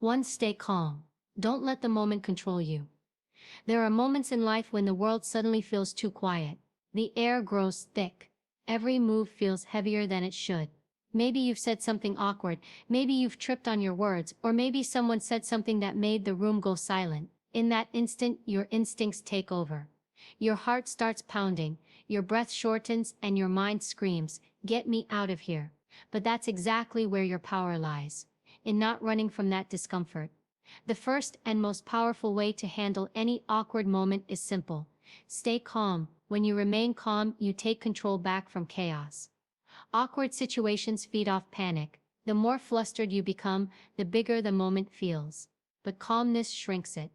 1. Stay calm. Don't let the moment control you. There are moments in life when the world suddenly feels too quiet. The air grows thick. Every move feels heavier than it should. Maybe you've said something awkward, maybe you've tripped on your words, or maybe someone said something that made the room go silent. In that instant, your instincts take over. Your heart starts pounding, your breath shortens, and your mind screams, "Get me out of here." But that's exactly where your power lies, in not running from that discomfort. The first and most powerful way to handle any awkward moment is simple. Stay calm. When you remain calm, you take control back from chaos. Awkward situations feed off panic. The more flustered you become, the bigger the moment feels. But calmness shrinks it.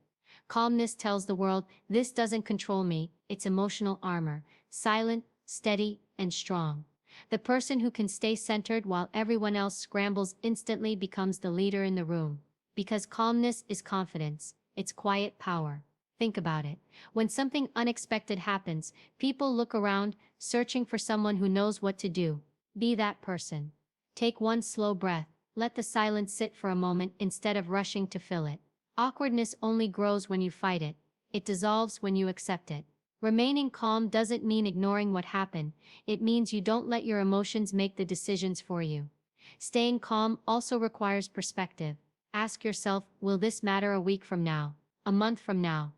Calmness tells the world, this doesn't control me. It's emotional armor, silent, steady, and strong. The person who can stay centered while everyone else scrambles instantly becomes the leader in the room. Because calmness is confidence, it's quiet power. Think about it. When something unexpected happens, people look around, searching for someone who knows what to do. Be that person. Take one slow breath, let the silence sit for a moment instead of rushing to fill it. Awkwardness only grows when you fight it. It dissolves when you accept it. Remaining calm doesn't mean ignoring what happened, it means you don't let your emotions make the decisions for you. Staying calm also requires perspective. Ask yourself, will this matter a week from now? A month from now?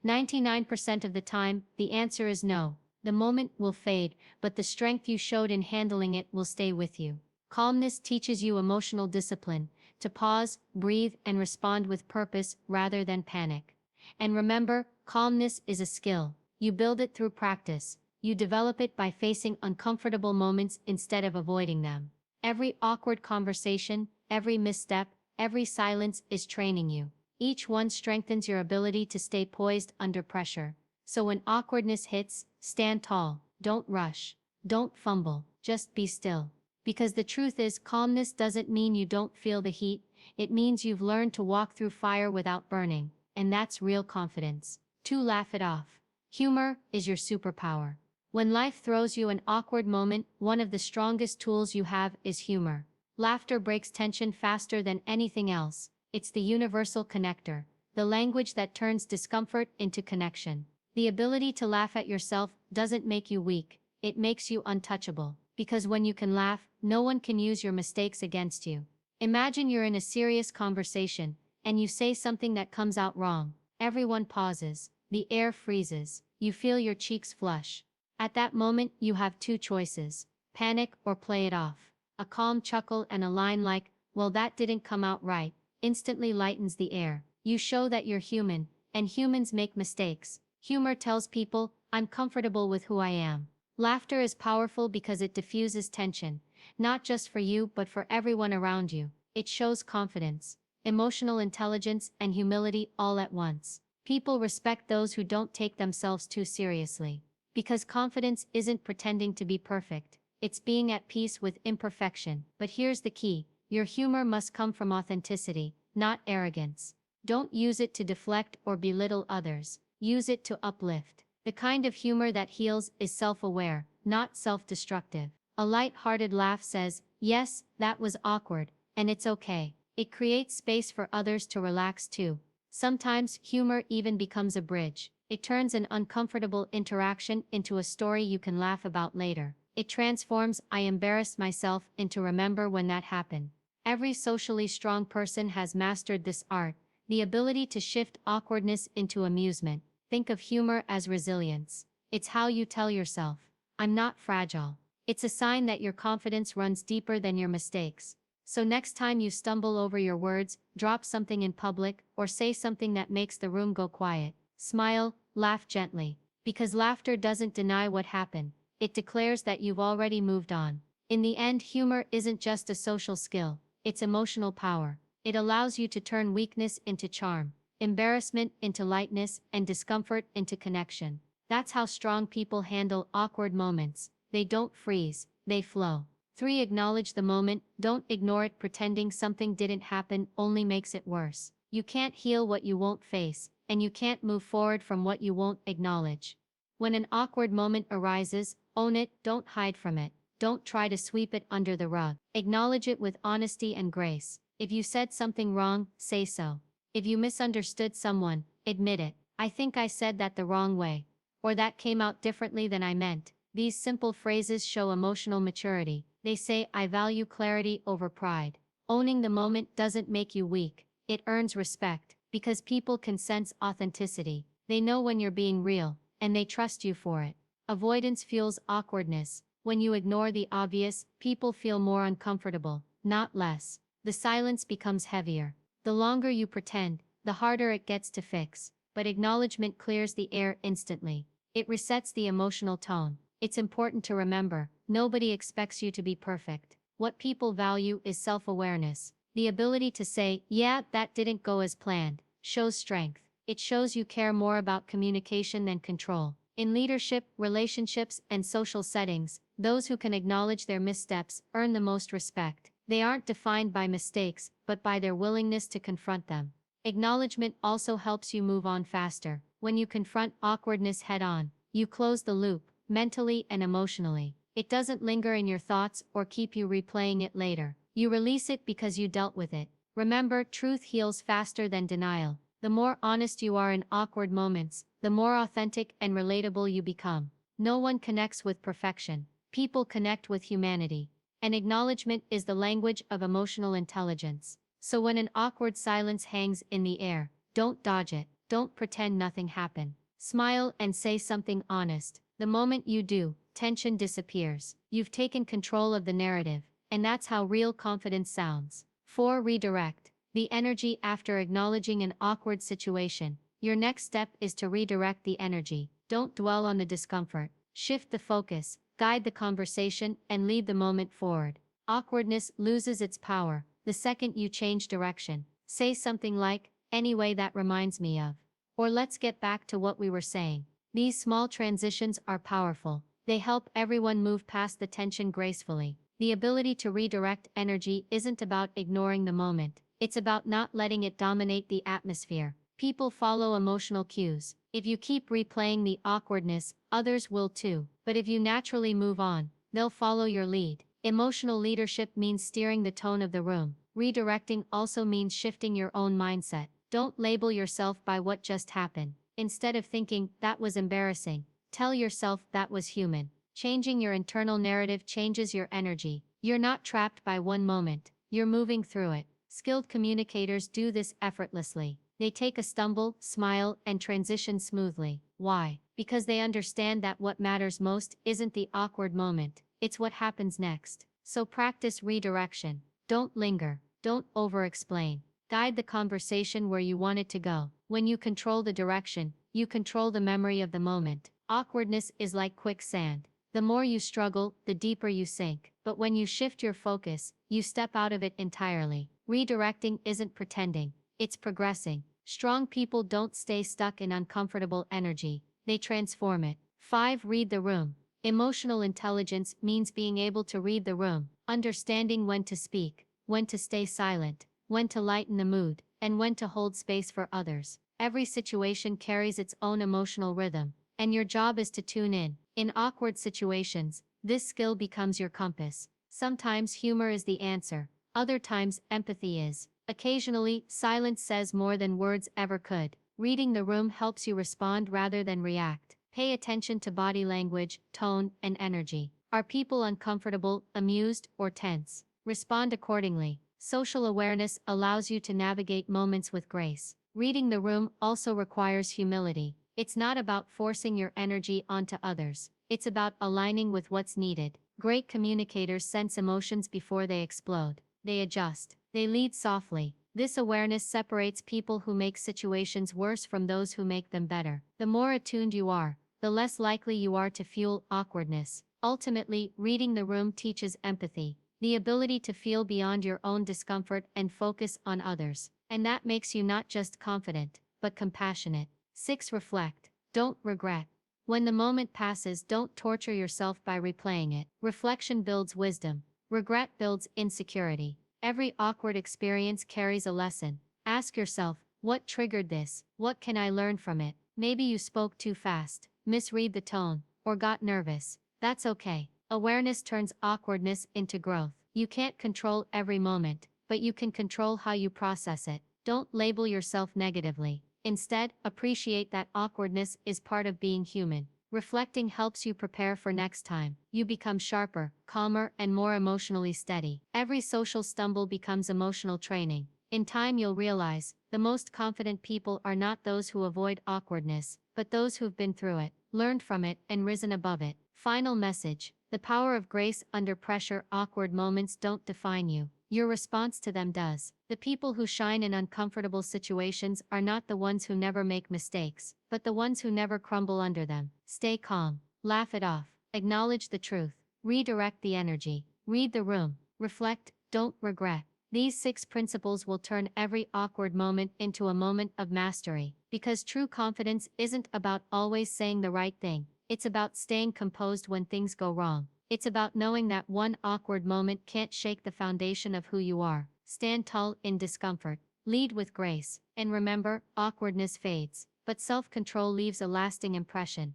99% of the time, the answer is no. The moment will fade, but the strength you showed in handling it will stay with you. Calmness teaches you emotional discipline, to pause, breathe, and respond with purpose rather than panic. And remember, calmness is a skill. You build it through practice. You develop it by facing uncomfortable moments instead of avoiding them. Every awkward conversation, every misstep, every silence is training you. Each one strengthens your ability to stay poised under pressure. So when awkwardness hits, stand tall. Don't rush. Don't fumble. Just be still. Because the truth is, calmness doesn't mean you don't feel the heat. It means you've learned to walk through fire without burning. And that's real confidence. 2. Laugh it off. Humor is your superpower. When life throws you an awkward moment, one of the strongest tools you have is humor. Laughter breaks tension faster than anything else. It's the universal connector, the language that turns discomfort into connection. The ability to laugh at yourself doesn't make you weak, it makes you untouchable. Because when you can laugh, no one can use your mistakes against you. Imagine you're in a serious conversation, and you say something that comes out wrong. Everyone pauses, the air freezes, you feel your cheeks flush. At that moment, you have two choices: panic or play it off. A calm chuckle and a line like, "Well, that didn't come out right," instantly lightens the air. You show that you're human, and humans make mistakes. Humor tells people, I'm comfortable with who I am. Laughter is powerful because it diffuses tension, not just for you but for everyone around you. It shows confidence, emotional intelligence, and humility all at once. People respect those who don't take themselves too seriously. Because confidence isn't pretending to be perfect, it's being at peace with imperfection. But here's the key. Your humor must come from authenticity, not arrogance. Don't use it to deflect or belittle others. Use it to uplift. The kind of humor that heals is self-aware, not self-destructive. A light-hearted laugh says, yes, that was awkward, and it's okay. It creates space for others to relax too. Sometimes humor even becomes a bridge. It turns an uncomfortable interaction into a story you can laugh about later. It transforms "I embarrassed myself" into "remember when that happened." Every socially strong person has mastered this art, the ability to shift awkwardness into amusement. Think of humor as resilience. It's how you tell yourself, I'm not fragile. It's a sign that your confidence runs deeper than your mistakes. So next time you stumble over your words, drop something in public, or say something that makes the room go quiet, smile, laugh gently. Because laughter doesn't deny what happened, it declares that you've already moved on. In the end, humor isn't just a social skill. It's emotional power. It allows you to turn weakness into charm, embarrassment into lightness, and discomfort into connection. That's how strong people handle awkward moments. They don't freeze, they flow. 3. Acknowledge the moment. Don't ignore it. Pretending something didn't happen only makes it worse. You can't heal what you won't face, and you can't move forward from what you won't acknowledge. When an awkward moment arises, own it, don't hide from it. Don't try to sweep it under the rug. Acknowledge it with honesty and grace. If you said something wrong, say so. If you misunderstood someone, admit it. I think I said that the wrong way. Or that came out differently than I meant. These simple phrases show emotional maturity. They say, I value clarity over pride. Owning the moment doesn't make you weak. It earns respect, because people can sense authenticity. They know when you're being real, and they trust you for it. Avoidance fuels awkwardness. When you ignore the obvious, people feel more uncomfortable, not less. The silence becomes heavier. The longer you pretend, the harder it gets to fix. But acknowledgement clears the air instantly. It resets the emotional tone. It's important to remember, nobody expects you to be perfect. What people value is self-awareness. The ability to say, yeah, that didn't go as planned, shows strength. It shows you care more about communication than control. In leadership, relationships, and social settings, those who can acknowledge their missteps earn the most respect. They aren't defined by mistakes, but by their willingness to confront them. Acknowledgement also helps you move on faster. When you confront awkwardness head-on, you close the loop, mentally and emotionally. It doesn't linger in your thoughts or keep you replaying it later. You release it because you dealt with it. Remember, truth heals faster than denial. The more honest you are in awkward moments, the more authentic and relatable you become. No one connects with perfection. People connect with humanity. And acknowledgement is the language of emotional intelligence. So when an awkward silence hangs in the air, don't dodge it. Don't pretend nothing happened. Smile and say something honest. The moment you do, tension disappears. You've taken control of the narrative, and that's how real confidence sounds. 4. Redirect. The energy after acknowledging an awkward situation. Your next step is to redirect the energy. Don't dwell on the discomfort. Shift the focus, guide the conversation, and lead the moment forward. Awkwardness loses its power the second you change direction. Say something like, anyway, that reminds me of. Or let's get back to what we were saying. These small transitions are powerful. They help everyone move past the tension gracefully. The ability to redirect energy isn't about ignoring the moment. It's about not letting it dominate the atmosphere. People follow emotional cues. If you keep replaying the awkwardness, others will too. But if you naturally move on, they'll follow your lead. Emotional leadership means steering the tone of the room. Redirecting also means shifting your own mindset. Don't label yourself by what just happened. Instead of thinking, that was embarrassing, tell yourself that was human. Changing your internal narrative changes your energy. You're not trapped by one moment. You're moving through it. Skilled communicators do this effortlessly. They take a stumble, smile, and transition smoothly. Why? Because they understand that what matters most isn't the awkward moment. It's what happens next. So practice redirection. Don't linger. Don't over-explain. Guide the conversation where you want it to go. When you control the direction, you control the memory of the moment. Awkwardness is like quicksand. The more you struggle, the deeper you sink. But when you shift your focus, you step out of it entirely. Redirecting isn't pretending. It's progressing. Strong people don't stay stuck in uncomfortable energy. They transform it. 5. Read the room. Emotional intelligence means being able to read the room, understanding when to speak, when to stay silent, when to lighten the mood, and when to hold space for others. Every situation carries its own emotional rhythm, and your job is to tune in. In awkward situations, this skill becomes your compass. Sometimes humor is the answer, other times empathy is. Occasionally, silence says more than words ever could. Reading the room helps you respond rather than react. Pay attention to body language, tone, and energy. Are people uncomfortable, amused, or tense? Respond accordingly. Social awareness allows you to navigate moments with grace. Reading the room also requires humility. It's not about forcing your energy onto others. It's about aligning with what's needed. Great communicators sense emotions before they explode. They adjust. They lead softly. This awareness separates people who make situations worse from those who make them better. The more attuned you are, the less likely you are to fuel awkwardness. Ultimately, reading the room teaches empathy, the ability to feel beyond your own discomfort and focus on others. And that makes you not just confident, but compassionate. 6. Reflect. Don't regret. When the moment passes, don't torture yourself by replaying it. Reflection builds wisdom. Regret builds insecurity. Every awkward experience carries a lesson. Ask yourself, what triggered this? What can I learn from it? Maybe you spoke too fast, misread the tone, or got nervous. That's okay. Awareness turns awkwardness into growth. You can't control every moment, but you can control how you process it. Don't label yourself negatively. Instead, appreciate that awkwardness is part of being human. Reflecting helps you prepare for next time. You become sharper, calmer, and more emotionally steady. Every social stumble becomes emotional training. In time, you'll realize the most confident people are not those who avoid awkwardness, but those who've been through it, learned from it, and risen above it. Final message: the power of grace under pressure. Awkward moments don't define you. Your response to them does. The people who shine in uncomfortable situations are not the ones who never make mistakes, but the ones who never crumble under them. Stay calm. Laugh it off. Acknowledge the truth. Redirect the energy. Read the room. Reflect. Don't regret. These 6 principles will turn every awkward moment into a moment of mastery. Because true confidence isn't about always saying the right thing. It's about staying composed when things go wrong. It's about knowing that one awkward moment can't shake the foundation of who you are. Stand tall in discomfort. Lead with grace. And remember, awkwardness fades, but self-control leaves a lasting impression.